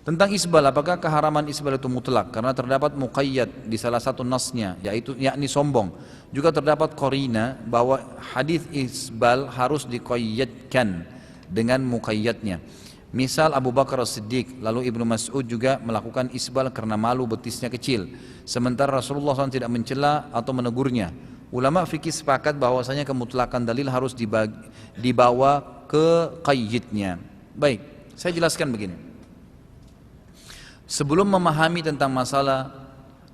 Tentang isbal, apakah keharaman isbal itu mutlak? Karena terdapat muqayyad di salah satu nasnya, yaitu yakni sombong. Juga terdapat qarina bahwa hadis isbal harus diqayyadkan dengan muqayyadnya. Misal Abu Bakar As-Siddiq, lalu Ibnu Mas'ud juga melakukan isbal karena malu betisnya kecil. Sementara Rasulullah SAW tidak mencela atau menegurnya. Ulama fikih sepakat bahwasanya kemutlakan dalil harus dibawa ke qayyidnya. Baik, saya jelaskan begini. Sebelum memahami tentang masalah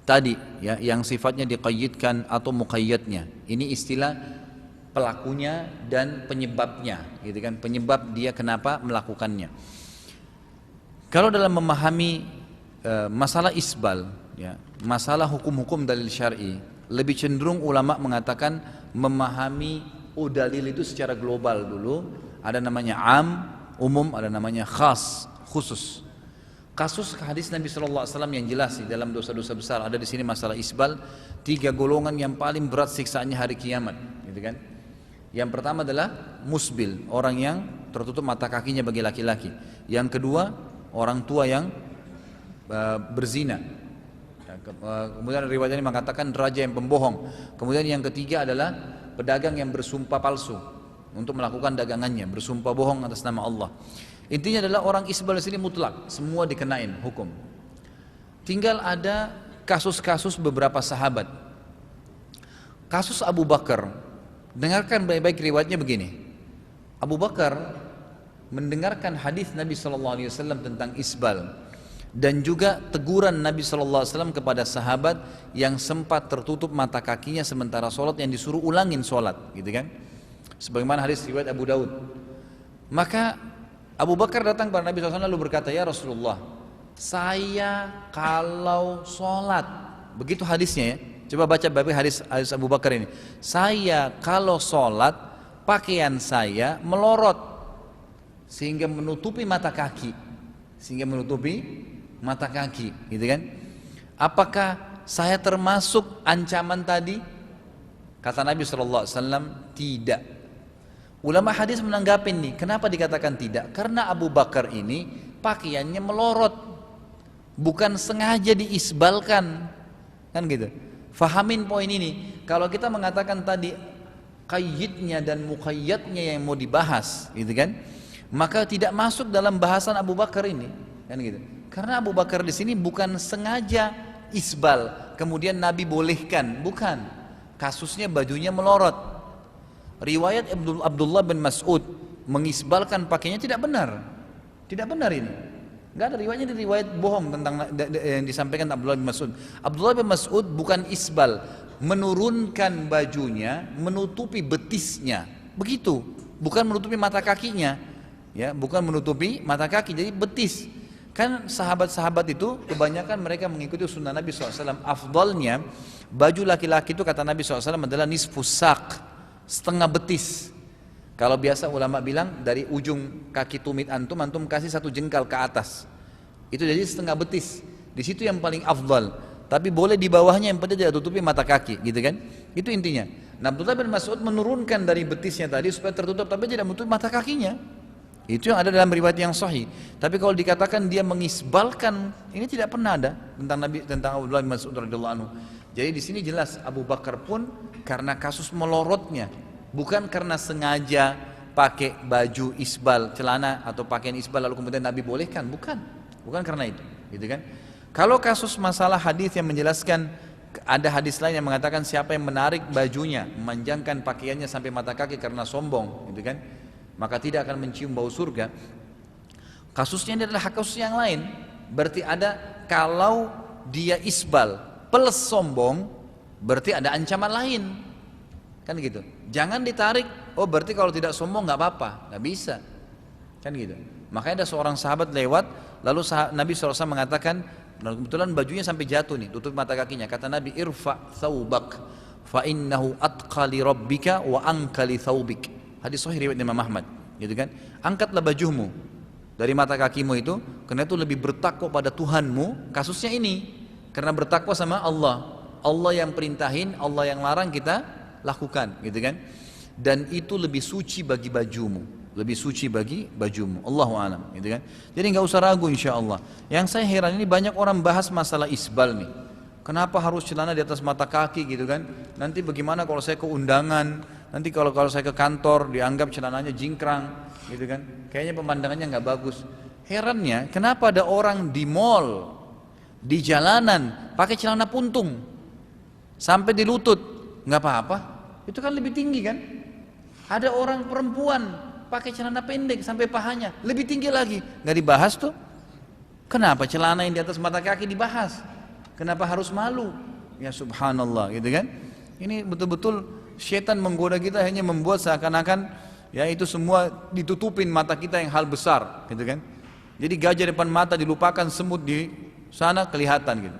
tadi ya, yang sifatnya diqayyidkan atau muqayyadnya, ini istilah pelakunya dan penyebabnya, gitu kan? Penyebab dia kenapa melakukannya. Kalau dalam memahami masalah isbal, ya, masalah hukum-hukum dalil syar'i, lebih cenderung ulama mengatakan memahami dalil itu secara global dulu. Ada namanya am, umum, ada namanya khas, khusus. Kasus hadis Nabi SAW yang jelas di dalam dosa-dosa besar ada di sini masalah isbal, 3 golongan yang paling berat siksaannya hari kiamat, gitu kan? Yang pertama adalah musbil, orang yang tertutup mata kakinya bagi laki-laki. Yang kedua, orang tua yang berzina. Kemudian riwayat ini mengatakan raja yang pembohong. Kemudian yang ketiga adalah pedagang yang bersumpah palsu untuk melakukan dagangannya, bersumpah bohong atas nama Allah. Intinya adalah orang isbal di sini mutlak, semua dikenain hukum. Tinggal ada kasus-kasus beberapa sahabat. Kasus Abu Bakar, dengarkan baik-baik riwayatnya begini. Abu Bakar mendengarkan hadis Nabi SAW tentang isbal dan juga teguran Nabi SAW kepada sahabat yang sempat tertutup mata kakinya sementara sholat, yang disuruh ulangin sholat, gitu kan? Sebagaimana hadis riwayat Abu Daud. Maka Abu Bakar datang kepada Nabi SAW lalu berkata, ya Rasulullah, saya kalau sholat, begitu hadisnya ya, coba baca baik hadis Abu Bakar ini. Saya kalau sholat, pakaian saya melorot sehingga menutupi mata kaki, gitu kan? Apakah saya termasuk ancaman tadi? Kata Nabi SAW, tidak. Ulama hadis menanggapi nih, kenapa dikatakan tidak? Karena Abu Bakar ini pakaiannya melorot, bukan sengaja diisbalkan, kan gitu. Fahamin poin ini. Kalau kita mengatakan tadi qayyidnya dan muqayyadnya yang mau dibahas, gitu kan? Maka tidak masuk dalam bahasan Abu Bakar ini, kan gitu. Karena Abu Bakar di sini bukan sengaja isbal, kemudian Nabi bolehkan, bukan. Kasusnya bajunya melorot. Riwayat Abdullah bin Mas'ud mengisbalkan pakainya tidak benar ini. Enggak ada riwayatnya, di riwayat bohong tentang yang disampaikan Abdullah bin Mas'ud. Abdullah bin Mas'ud bukan isbal, menurunkan bajunya, menutupi betisnya, begitu, bukan menutupi mata kakinya, ya, bukan menutupi mata kaki, jadi betis. Kan sahabat-sahabat itu kebanyakan mereka mengikuti sunnah Nabi SAW. Afdalnya baju laki-laki itu kata Nabi SAW adalah nisfus saq, setengah betis. Kalau biasa ulama bilang dari ujung kaki tumit antum kasih 1 jengkal ke atas, itu jadi setengah betis. Di situ yang paling afdal. Tapi boleh di bawahnya, yang penting tidak tutupi mata kaki, gitu kan? Itu intinya. Nah, Abdullah bin Mas'ud menurunkan dari betisnya tadi supaya tertutup tapi tidak menutup mata kakinya. Itu yang ada dalam riwayat yang sahih. Tapi kalau dikatakan dia mengisbalkan, ini tidak pernah ada tentang Abdullah bin Mas'ud radhiyallahu anhu. Jadi di sini jelas Abu Bakar pun karena kasus melorotnya, bukan karena sengaja pakai baju isbal, celana atau pakaian isbal lalu kemudian Nabi bolehkan, bukan karena itu, gitu kan? Kalau kasus masalah hadis yang menjelaskan, ada hadis lain yang mengatakan siapa yang menarik bajunya, memanjangkan pakaiannya sampai mata kaki karena sombong, gitu kan? Maka tidak akan mencium bau surga. Kasusnya ini adalah kasus yang lain. Berarti ada, kalau dia isbal plus sombong, berarti ada ancaman lain, kan gitu. Jangan ditarik, oh berarti kalau tidak sombong nggak apa-apa, nggak bisa, kan gitu. Makanya ada seorang sahabat lewat, lalu Nabi SAW mengatakan, kebetulan bajunya sampai jatuh nih, tutup mata kakinya. Kata Nabi, irfa thawbak, fa innahu atqa li rabbika wa anka li thawbik. Hadis sahih riwayat Imam Ahmad, gitu kan. Angkatlah bajumu dari mata kakimu itu, karena itu lebih bertakwa pada Tuhanmu. Kasusnya ini karena bertakwa sama Allah, Allah yang perintahin, Allah yang larang kita lakukan, gitu kan. Dan itu lebih suci bagi bajumu. lebih suci bagi bajumu. Allahu a'lam, gitu kan? Jadi nggak usah ragu insya Allah. Yang saya heran ini banyak orang bahas masalah isbal nih. Kenapa harus celana di atas mata kaki gitu kan? Nanti bagaimana kalau saya ke undangan? Nanti kalau saya ke kantor dianggap celananya jingkrang, gitu kan? Kayaknya pemandangannya nggak bagus. Herannya, kenapa ada orang di mall, di jalanan pakai celana puntung sampai di lutut, nggak apa-apa? Itu kan lebih tinggi kan? Ada orang perempuan pakai celana pendek sampai pahanya, lebih tinggi lagi, nggak dibahas tuh. Kenapa celana yang di atas mata kaki dibahas? Kenapa harus malu? Ya subhanallah, gitu kan? Ini betul-betul syaitan menggoda kita, hanya membuat seakan-akan ya itu semua ditutupin mata kita yang hal besar, gitu kan? Jadi gajah depan mata dilupakan, semut di sana kelihatan gitu.